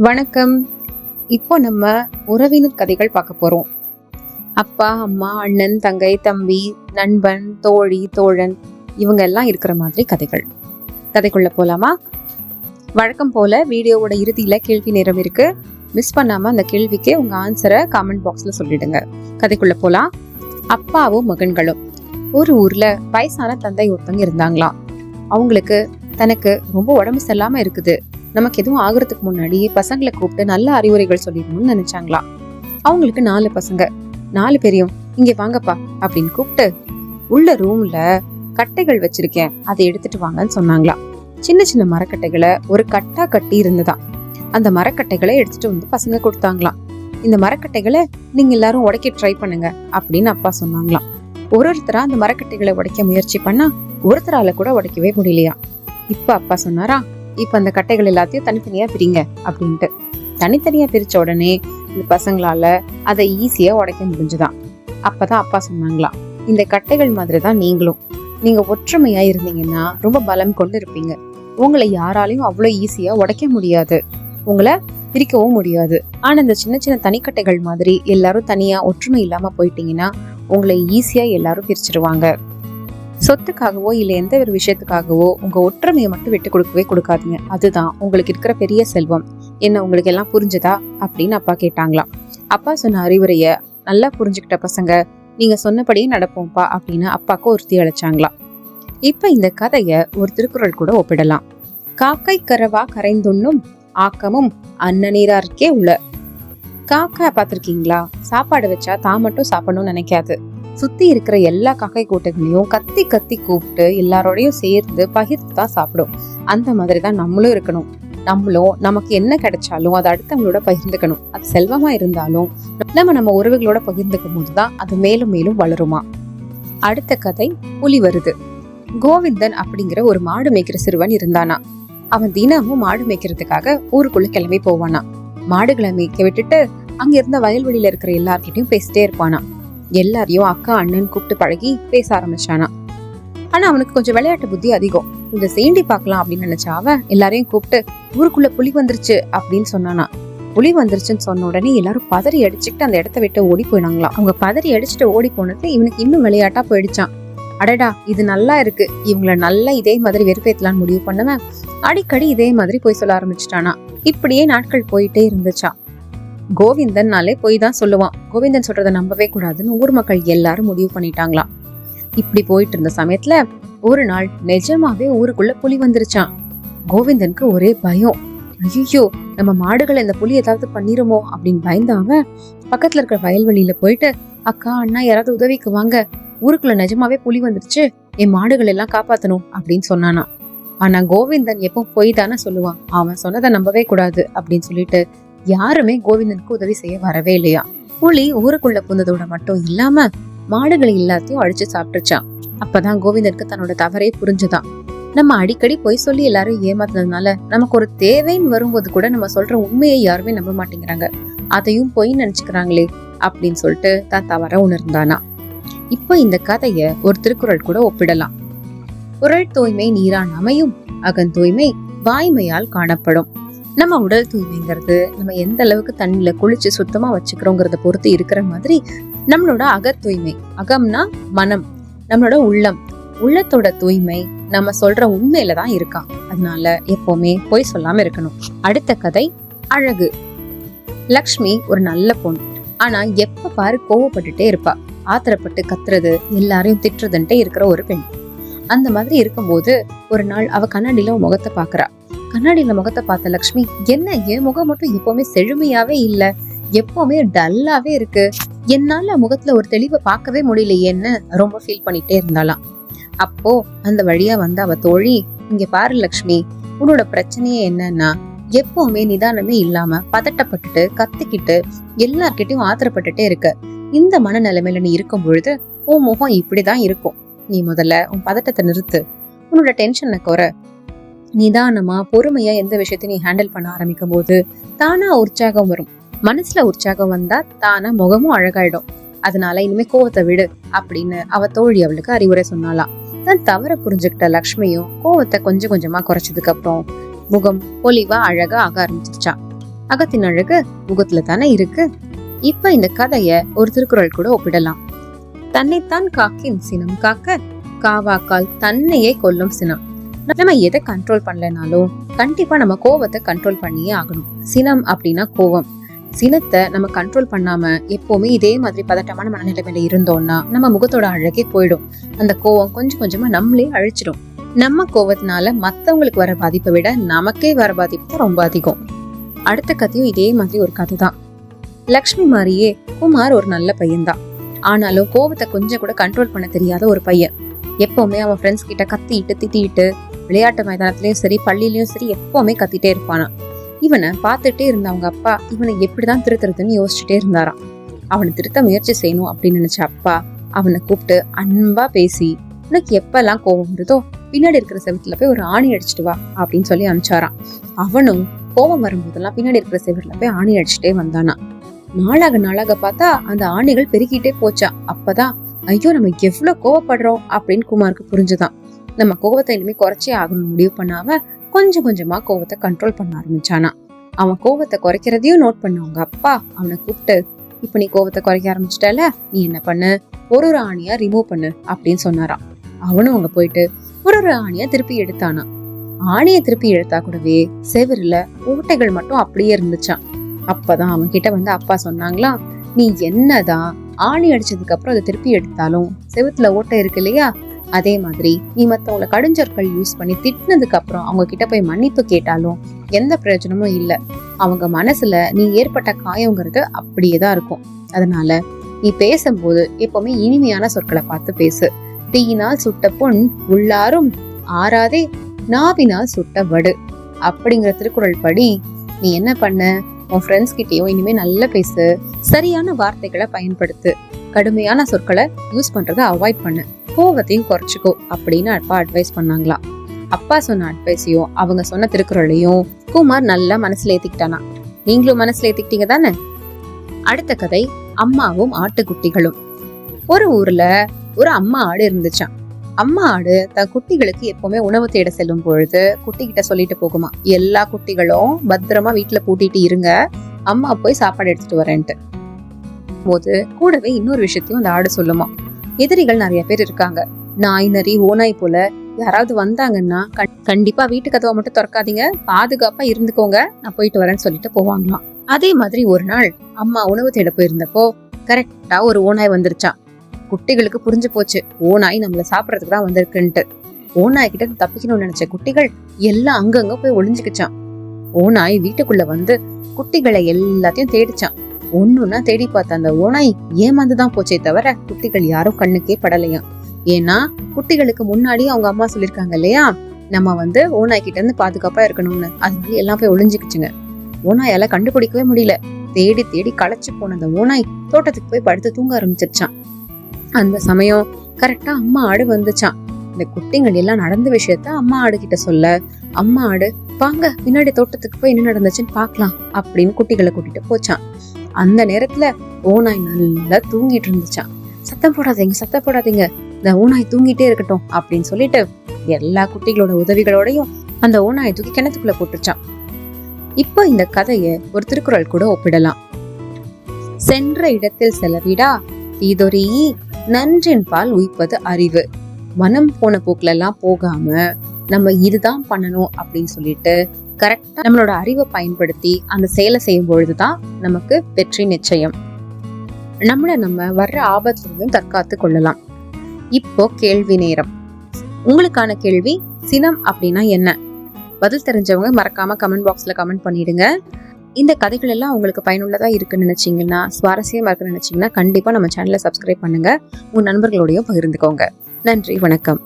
வணக்கம். இப்போ நம்ம உறவினர் கதைகள் பார்க்க போறோம். அப்பா, அம்மா, அண்ணன், தங்கை, தம்பி, நண்பன், தோழி, தோழன் இவங்க எல்லாம் இருக்கிற மாதிரி கதைகள். கதைக்குள்ள போலாமா? வழக்கம் போல வீடியோவோட இறுதியில கேள்வி நேரம் இருக்கு. மிஸ் பண்ணாம அந்த கேள்விக்கு உங்க ஆன்சரை கமெண்ட் பாக்ஸ்ல சொல்லிடுங்க. கதைக்குள்ள போலாம். அப்பாவும் மகன்களும். ஒரு ஊர்ல வயசான தந்தை ஒருத்தவங்க இருந்தாங்களாம். அவங்களுக்கு தனக்கு ரொம்ப உடம்பு சரியில்லாம இருக்குது, நமக்கு எதுவும் ஆகுறதுக்கு முன்னாடி பசங்களை கூப்பிட்டு நல்ல அறிவுரைகள் சொல்லிடணும்னு நினைச்சாங்களாம். அவங்களுக்கு 4 பசங்க. 4 பேரையும் இங்க வாங்கப்பா அப்படின்னு கூப்பிட்டு உள்ள ரூம்ல கட்டைகள் வச்சிருக்கேன், அதை எடுத்துட்டு வாங்கன்னு சொன்னாங்களாம். சின்ன சின்ன மரக்கட்டைகளை ஒரு கட்டா கட்டி இருந்ததாம். அந்த மரக்கட்டைகளை எடுத்துட்டு வந்து பசங்க கொடுத்தாங்களாம். இந்த மரக்கட்டைகளை நீங்க எல்லாரும் உடைக்க ட்ரை பண்ணுங்க அப்படின்னு அப்பா சொன்னாங்களாம். ஒருத்தரா அந்த மரக்கட்டைகளை உடைக்க முயற்சி பண்ணா ஒருத்தரால கூட உடைக்கவே முடியலையா. இப்ப அப்பா சொன்னாரா, இப்ப அந்த கட்டைகள் எல்லாத்தையும் தனித்தனியா பிரிங்க அப்படின்ட்டு. தனித்தனியா பிரிச்ச உடனே இந்த பசங்களால அதை ஈஸியா உடைக்க முடிஞ்சுதான். அப்பதான் அப்பா சொன்னாங்களாம், இந்த கட்டைகள் மாதிரிதான் நீங்க ஒற்றுமையா இருந்தீங்கன்னா ரொம்ப பலம் கொண்டு இருப்பீங்க. உங்களை யாராலையும் அவ்வளவு ஈஸியா உடைக்க முடியாது, உங்களை பிரிக்கவும் முடியாது. ஆனா இந்த சின்ன சின்ன தனிக்கட்டைகள் மாதிரி எல்லாரும் தனியா ஒற்றுமை இல்லாம போயிட்டீங்கன்னா உங்களை ஈஸியா எல்லாரும் பிரிச்சிருவாங்க. சொத்துக்காகவோ இல்ல எந்த ஒரு விஷயத்துக்காகவோ உங்க ஒற்றுமையை மட்டும் விட்டு கொடுக்கவே கொடுக்காதீங்க. அதுதான் உங்களுக்கு இருக்கிற பெரிய செல்வம். என்ன உங்களுக்கு எல்லாம் புரிஞ்சுதா அப்படின்னு அப்பா கேட்டாங்களாம். அப்பா சொன்ன அறிவுரைய நல்லா புரிஞ்சுக்கிட்ட பசங்க நீங்க சொன்னபடியே நடப்போம்ப்பா அப்படின்னு அப்பாவுக்கு உறுதி அளிச்சாங்களாம். இப்ப இந்த கதைய ஒரு திருக்குறள் கூட ஒப்பிடலாம். காக்கை கரவா கரைந்துண்ணும் ஆக்கமும் அன்னநீரார்க்கே உள்ள. காக்கா பாத்திருக்கீங்களா? சாப்பாடு வச்சா தான் மட்டும் சாப்பிடணும்னு நினைக்காது. சுத்தி இருக்கிற எல்லா காக்கை கூட்டங்களையும் கத்தி கத்தி கூப்பிட்டு எல்லாரோடையும் சேர்ந்து பகிர்ந்து தான் சாப்பிடும். அந்த மாதிரிதான் நம்மளும் இருக்கணும். நம்மளும் நமக்கு என்ன கிடைச்சாலும் அதை அடுத்தவங்களோட பகிர்ந்துக்கணும். அது செல்வமா இருந்தாலும் நம்ம உறவுகளோட பகிர்ந்துக்கும் போதுதான் அது மேலும் மேலும் வளருமா. அடுத்த கதை புலி வருது. கோவிந்தன் அப்படிங்கிற ஒரு மாடு மேய்க்கிற சிறுவன் இருந்தானா. அவன் தினமும் மாடு மேய்க்கிறதுக்காக ஊருக்குள்ள கிளம்பி போவானா. மாடுகளை மேய்க்க விட்டுட்டு அங்க இருந்த வயல்வெளியில இருக்கிற எல்லார்கிட்டையும் பேசிட்டே இருப்பானா. எல்லாரையும் அக்கா அண்ணன் கூப்பிட்டு பழகி பேச ஆரம்பிச்சானா. ஆனா அவனுக்கு கொஞ்சம் விளையாட்டு புத்தி அதிகம். கொஞ்சம் சேண்டி பாக்கலாம் அப்படின்னு நினைச்சா அவன் எல்லாரையும் கூப்பிட்டு ஊருக்குள்ள புலி வந்துருச்சு அப்படின்னு சொன்னானா. புலி வந்துருச்சுன்னு சொன்ன உடனே எல்லாரும் பதறி அடிச்சுட்டு அந்த இடத்த விட்டு ஓடி போயினாங்களாம். அவங்க பதறி அடிச்சுட்டு ஓடி போனது இவனுக்கு இன்னும் விளையாட்டா போயிடுச்சான். அடடா, இது நல்லா இருக்கு, இவங்கள நல்லா இதே மாதிரி வெறுப்பேத்தலான்னு முடிவு பண்ணவன் அடிக்கடி இதே மாதிரி போய் சொல்ல ஆரம்பிச்சுட்டானா. இப்படியே நாட்கள் போயிட்டே இருந்துச்சான். கோவிந்தன்னாலே போய் தான் சொல்லுவான், கோவிந்தன் சொல்றதை நம்பவே கூடாதுன்னு ஊர் மக்கள் எல்லாரும் முடிவு பண்ணிட்டாங்களாம். இப்படி போயிட்டு இருந்த சமயத்துல ஒரு நாள் நிஜமாவே ஊருக்குள்ள புலி வந்துருச்சான். கோவிந்தனுக்கு ஒரே பயம். ஐயோ, நம்ம மாடுகளை இந்த புலி ஏதாவது பண்ணிருமோ அப்படின்னு பயந்தாம பக்கத்துல இருக்கிற வயல்வெளியில போயிட்டு அக்கா அண்ணா யாராவது உதவிக்கு வாங்க, ஊருக்குள்ள நிஜமாவே புலி வந்துருச்சு, என் மாடுகள் எல்லாம் காப்பாத்தணும் அப்படின்னு சொன்னானா. ஆனா கோவிந்தன் எப்போ போய் தானே சொல்லுவான், அவன் சொன்னதை நம்பவே கூடாது அப்படின்னு சொல்லிட்டு யாருமே கோவிந்தனுக்கு உதவி செய்ய வரவே இல்லையா. புலி ஊருக்குள்ள புந்ததோட மட்டும் இல்லாம மாடுகளை எல்லாத்தையும் அழிச்சு சாப்பிட்டுச்சான். அப்பதான் கோவிந்தனுக்கு தன்னோட தவறே புரிஞ்சுதான். நம்ம அடிக்கடி போய் சொல்லி எல்லாரும் ஏமாத்துனதுனால நமக்கு ஒரு தேவைன்னு வரும்போது கூட நம்ம சொல்ற உண்மையை யாருமே நம்ப மாட்டேங்கிறாங்க, அதையும் போய் நினைச்சுக்கிறாங்களே அப்படின்னு சொல்லிட்டு தான் தவற உணர்ந்தானா. இப்ப இந்த கதைய ஒரு திருக்குறள் கூட ஒப்பிடலாம். உடல் தூய்மை நீரான் அமையும், அகன் தூய்மை வாய்மையால் காணப்படும். நம்ம உடல் தூய்மைங்கிறது நம்ம எந்த அளவுக்கு தண்ணியில குளிச்சு சுத்தமா வச்சுக்கிறோங்கிறத பொறுத்து இருக்கிற மாதிரி நம்மளோட அக தூய்மை, அகம்னா மனம், நம்மளோட உள்ளத்தோட தூய்மை நம்ம சொல்ற உண்மையில தான் இருக்கா. அதனால எப்பவுமே பொய் சொல்லாம இருக்கணும். அடுத்த கதை அழகு. லக்ஷ்மி ஒரு நல்ல பொண்ணு. ஆனா எப்ப பாரு கோவப்பட்டுட்டே இருப்பா. ஆத்திரப்பட்டு கத்துறது, எல்லாரையும் திட்டுறதுன்ட்டே இருக்கிற ஒரு பெண். அந்த மாதிரி இருக்கும்போது ஒரு நாள் அவ கண்ணாடியில முகத்தை பாக்குறா. கண்ணாடியில முகத்தை பார்த்த லக்ஷ்மி, என்ன என் முகம் மட்டும் எப்பவுமே செழுமையாவே இல்ல, எப்பவுமே டல்லாவே இருக்கு, என்னால முகத்துல ஒரு தெளிவை பார்க்கவே முடியலையேன்னு ரொம்ப ஃபீல் பண்ணிட்டே இருந்தாலாம். அப்போ அந்த வழியா வந்து அவ தோழி, இங்க பாரு லக்ஷ்மி, உன்னோட பிரச்சனையே என்னன்னா எப்பவுமே நிதானமே இல்லாம பதட்டப்பட்டுட்டு கத்திக்கிட்டு எல்லார்கிட்டையும் ஆத்திரப்பட்டுட்டே இருக்க. இந்த மனநிலைமையில நீ இருக்கும் பொழுது உன் முகம் இப்படிதான் இருக்கும். நீ முதல்ல உன் பதட்டத்தை நிறுத்து, உன்னோட டென்ஷனை குறை. நிதானமா பொறுமையா எந்த விஷயத்தையும் நீ ஹேண்டில் பண்ண ஆரம்பிக்கும் போது தானா உற்சாகம் வரும். மனசுல உற்சாகம் வந்தா தானா முகமும் அழகாயிடும். அதனால இனிமே கோவத்தை விடு அப்படின்னு அவ தோழி அவளுக்கு அறிவுரை சொன்னாலாம். தன் தவற புரிஞ்சுக்கிட்ட லக்ஷ்மியும் கோவத்தை கொஞ்சம் கொஞ்சமா குறைச்சதுக்கு அப்புறம் முகம் பொலிவா அழகா ஆக ஆரம்பிச்சிருச்சான். அகத்தின் அழகு முகத்துல தானே இருக்கு. இப்ப இந்த கதைய ஒரு திருக்குறள் கூட ஒப்பிடலாம். தன்னைத்தான் காக்கின் சினம் காக்க, காவாக்கால் தன்னையே கொல்லும் சினம். நம்ம எதை கண்ட்ரோல் பண்ணலனாலும் கண்டிப்பா நம்ம கோவத்தை கண்ட்ரோல் பண்ணியே ஆகணும். சினம் அப்படின்னா கோவம். சினத்தை நம்ம கண்ட்ரோல் பண்ணாம எப்பவுமே இதே மாதிரி பதட்டமான மனநிலைமையில இருந்தோம்னா நம்ம முகத்தோட அழகே போயிடும். அந்த கோவம் கொஞ்சம் கொஞ்சமா நம்மளே அழிச்சிடும். நம்ம கோவத்தினால மத்தவங்களுக்கு வர பாதிப்பை விட நமக்கே வர பாதிப்பு ரொம்ப அதிகம். அடுத்த கதையும் இதே மாதிரி ஒரு கதை தான். லக்ஷ்மி மாதிரியே குமார் ஒரு நல்ல பையன்தான். ஆனாலும் கோவத்தை கொஞ்சம் கூட கண்ட்ரோல் பண்ண தெரியாத ஒரு பையன். எப்பவுமே அவன் ஃப்ரெண்ட்ஸ் கிட்ட கத்திட்டு திட்டிட்டு, விளையாட்டு மைதானத்திலயும் சரி பள்ளியிலயும் சரி எப்பவுமே கத்திட்டே இருப்பானா. இவனை பார்த்துட்டே இருந்த அவங்க அப்பா இவனை எப்படிதான் திருத்துறதுன்னு யோசிச்சுட்டே இருந்தாராம். அவனை திருத்த முயற்சி செய்யணும் அப்படின்னு நினைச்ச அப்பா அவனை கூப்பிட்டு அன்பா பேசி, உனக்கு எப்பெல்லாம் கோபம் வருதோ பின்னாடி இருக்கிற செவத்துல போய் ஒரு ஆணி அடிச்சுட்டு வா அப்படின்னு சொல்லி அனுப்பிச்சாராம். அவனும் கோபம் வரும்போதெல்லாம் பின்னாடி இருக்கிற செவத்துல போய் ஆணி அடிச்சுட்டே வந்தானா. நாளாக பார்த்தா அந்த ஆணிகள் பெருகிட்டே போச்சா. அப்பதான் ஐயோ நம்ம எவ்வளவு கோவப்படுறோம் அப்படின்னு குமாருக்கு புரிஞ்சுதான். நம்ம கோவத்தை இனிமே குறைச்சே ஆகணும்னு முடிவு பண்ணாம கொஞ்சம் கொஞ்சமா கோவத்தை கண்ட்ரோல் பண்ண ஆரம்பிச்சானா. அவன் கோவத்தை குறைக்கிறதையும் நோட் பண்ண அவங்க அப்பா அவனை கூப்பிட்டு, இப்ப நீ கோவத்தை குறைக்க ஆரம்பிச்சிட்டல, நீ என்ன பண்ணு, ஒரு ஆணியா ரிமூவ் பண்ணு அப்படின்னு சொன்னாராம். அவனும் அங்க போயிட்டு ஒரு ஆணியா திருப்பி எடுத்தானா. ஆணிய திருப்பி எடுத்தா கூடவே செவருல ஓட்டைகள் மட்டும் அப்படியே இருந்துச்சான். அப்பதான் அவன் கிட்ட வந்து அப்பா சொன்னாங்களா, நீ என்னதான் ஆணி அடிச்சதுக்கு அப்புறம் அதை திருப்பி எடுத்தாலும் செவுத்துல ஓட்டை இருக்கு இல்லையா, அதே மாதிரி நீ மத்தவங்கள கடுஞ்சொற்கள் யூஸ் பண்ணி திட்டினதுக்கு அப்புறம் அவங்க கிட்ட போய் மன்னிப்பு கேட்டாலும் எந்த பிரயோஜனமும் இல்ல. அவங்க மனசுல நீ ஏற்பட்ட காயங்கிறது அப்படியேதான் இருக்கும். அதனால நீ பேசும்போது எப்பவுமே இனிமையான சொற்களை பார்த்து பேசு. தீயினால் சுட்ட பொன் உள்ளாரும் ஆறாதே, நாவினால் சுட்ட வடு அப்படிங்கிற திருக்குறள் படி நீ என்ன பண்ண, உன் ஃப்ரெண்ட்ஸ் கிட்டயும் இனிமே நல்லா பேசு, சரியான வார்த்தைகளை பயன்படுத்து, கடுமையான சொற்களை யூஸ் பண்றதை அவாய்ட் பண்ணு, கோவத்தையும் குறைச்சிக்கோ அப்படின்னு அப்பா அட்வைஸ் பண்ணாங்களா. அப்பா சொன்ன அட்வைஸையும் அவங்க சொன்ன திருக்குறளையும் குமார் நல்லா மனசுல ஏத்திக்கிட்டானா. நீங்களும் மனசுல ஏத்திக்கிட்டீங்க தானே? அடுத்த கதை அம்மாவும் ஆட்டுக்குட்டிகளும். ஒரு ஊர்ல ஒரு அம்மா ஆடு இருந்துச்சான். அம்மா ஆடு தன் குட்டிகளுக்கு எப்பவுமே உணவு தேட செல்லும் பொழுது குட்டி கிட்ட சொல்லிட்டு போகுமா, எல்லா குட்டிகளும் பத்திரமா வீட்டுல பூட்டிட்டு இருங்க, அம்மா போய் சாப்பாடு எடுத்துட்டு வரேன்ட்டு. போது கூடவே இன்னொரு விஷயத்தையும் அந்த ஆடு சொல்லுமா, எதிரிகள் நிறைய பேர் இருக்காங்க, நாய் நரி ஓநாய் போல யாராவது வந்தாங்கன்னா கண்டிப்பா வீட்டு கதவை மட்டும் திறக்காதீங்க, பாதுகாப்பா இருந்துக்கோங்க, நான் போயிட்டு வரேன்னு சொல்லிட்டு போவாங்களாம். அதே மாதிரி ஒரு நாள் அம்மா உணவு தேட போயிருந்தப்போ கரெக்டா ஒரு ஓநாய் வந்துருச்சான். குட்டிகளுக்கு புரிஞ்சு போச்சு ஓநாய் நம்மள சாப்பிடறதுக்கு தான் வந்திருக்குன்ட்டு. ஓநாய் கிட்ட தப்பிக்கணும்னு நினைச்ச குட்டிகள் எல்லாம் அங்கங்க போய் ஒளிஞ்சுக்கிச்சான். ஓநாய் வீட்டுக்குள்ள வந்து குட்டிகளை எல்லாத்தையும் தேடிச்சான். ஒண்ணுன்னா தேடி பார்த்த அந்த ஓநாய் ஏமாந்துதான் போச்சே தவிர குட்டிகள் யாரும் கண்ணுக்கே படலையாம். ஏன்னா குட்டிகளுக்கு முன்னாடி அவங்க அம்மா சொல்லிருக்காங்க இல்லையா, நம்ம வந்து ஓநாய் கிட்ட இருந்து பாதுகாப்பா இருக்கணும்னு. அதனால எல்லாம் போய் ஒளிஞ்சுக்குச்சுங்க. ஓநாயால கண்டுபிடிக்கவே முடியல. தேடி தேடி களைச்சு போன அந்த ஓநாய் தோட்டத்துக்கு போய் படுத்து தூங்க ஆரம்பிச்சிருச்சான். அந்த சமயம் கரெக்டா அம்மா ஆடு வந்துச்சான். இந்த குட்டிகள் எல்லாம் நடந்த விஷயத்த அம்மா ஆடு கிட்ட சொல்ல, அம்மா ஆடு வாங்க பின்னாடி தோட்டத்துக்கு போய் என்ன நடந்துச்சுன்னு பாக்கலாம் அப்படின்னு குட்டிகளை கூட்டிட்டு போச்சான். அந்த நேரத்துல ஓநாய் நல்லா தூங்கிட்டு இருந்துச்சான். சத்தம் போடாதீங்க, இந்த ஓநாய் தூங்கிட்டே இருக்கட்டும் அப்படின்னு சொல்லிட்டு எல்லா குட்டிகளோட உதவிகளோடையும் அந்த ஓநாயை தூக்கி கிணத்துக்குள்ள போட்டுச்சான். இப்போ இந்த கதைய ஒரு திருக்குறள் கூட ஒப்பிடலாம். சென்ற இடத்தில் செலவிடா தீதொரி, நன்றின் பால் உய்ப்பது அறிவு. மனம் போன போக்குல எல்லாம் போகாம நம்ம இதுதான் பண்ணணும் அப்படின்னு சொல்லிட்டு கரெக்டா நம்மளோட அறிவை பயன்படுத்தி அந்த செயலை செய்யும் பொழுதுதான் நமக்கு வெற்றி நிச்சயம். நம்ம வர்ற ஆபத்திலிருந்தும் தற்காத்து கொள்ளலாம். இப்போ கேள்வி நேரம். உங்களுக்கான கேள்வி, சினம் அப்படின்னா என்ன? பதில் தெரிஞ்சவங்க மறக்காம கமெண்ட் பாக்ஸ்ல கமெண்ட் பண்ணிடுங்க. இந்த கதைகள் எல்லாம் உங்களுக்கு பயனுள்ளதா இருக்குன்னு நினைச்சீங்கன்னா, சுவாரஸ்யமா இருக்குன்னு நினைச்சீங்கன்னா கண்டிப்பா நம்ம சேனலை சப்ஸ்கிரைப் பண்ணுங்க. உங்க நண்பர்களோடையும் பகிர்ந்துக்கோங்க. நன்றி, வணக்கம்.